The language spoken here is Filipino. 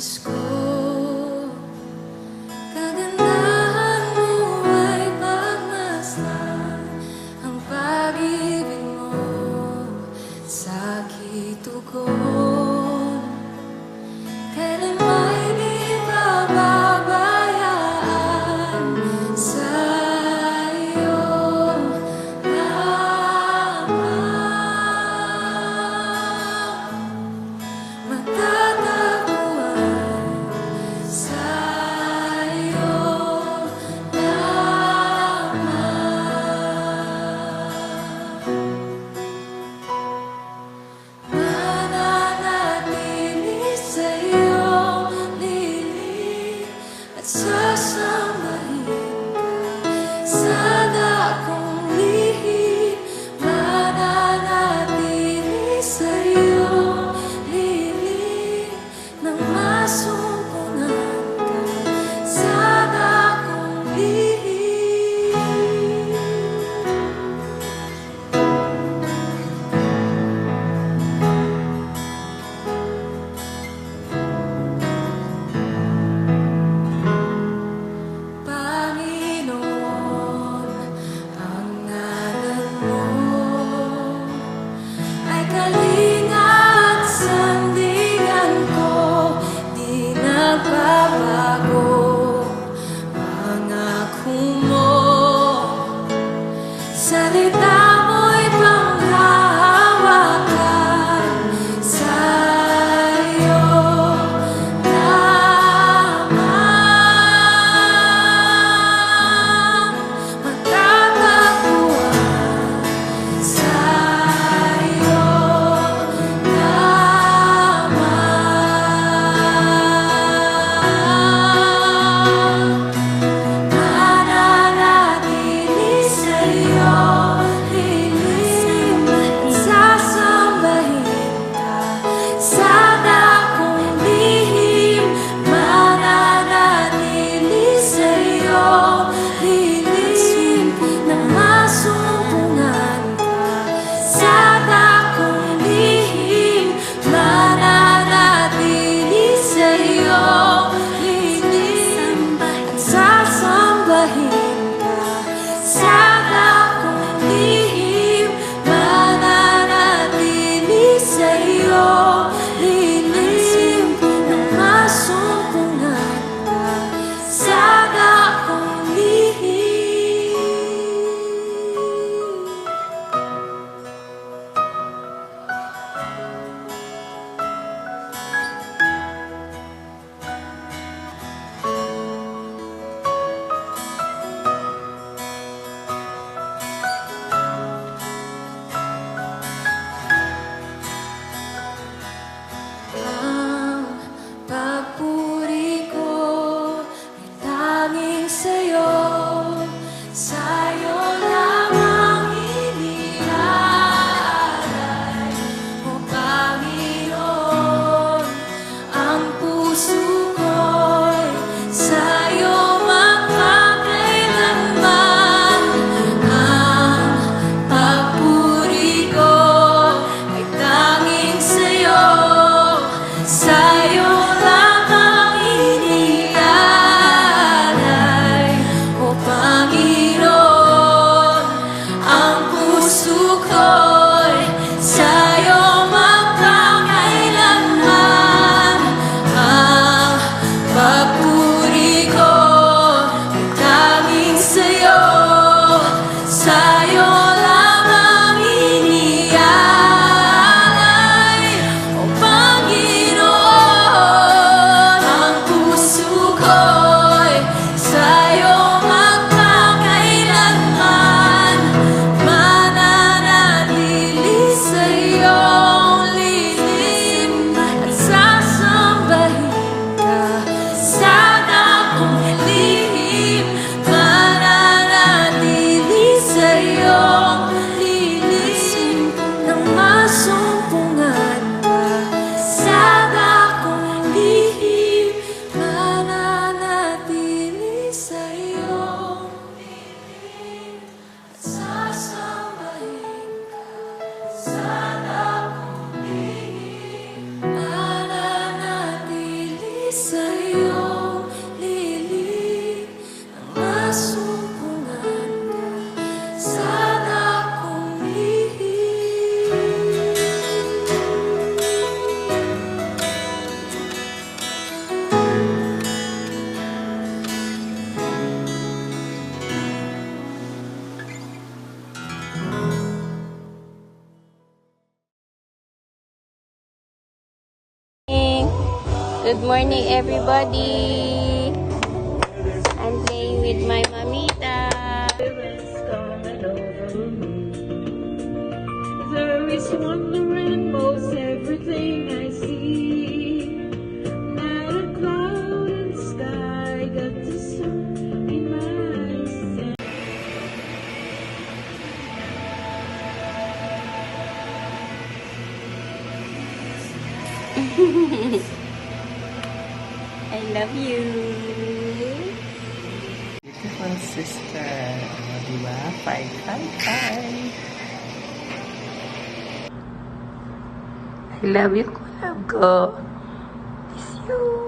nais ko. Kagandahan mo ay pagmasdan, ang pag-ibig mo sa aking tugon. Kailan may di pababayaan sa iyong lamang. Matatagpuan Good morning, everybody. I'm playing with my mamita. It's coming over me. There is wonder in most everything I see. Not a cloud in the sky, got the sun in my eyes. I love you. Beautiful sister. Diba? Five, five, five. I love you, love ko. Miss you.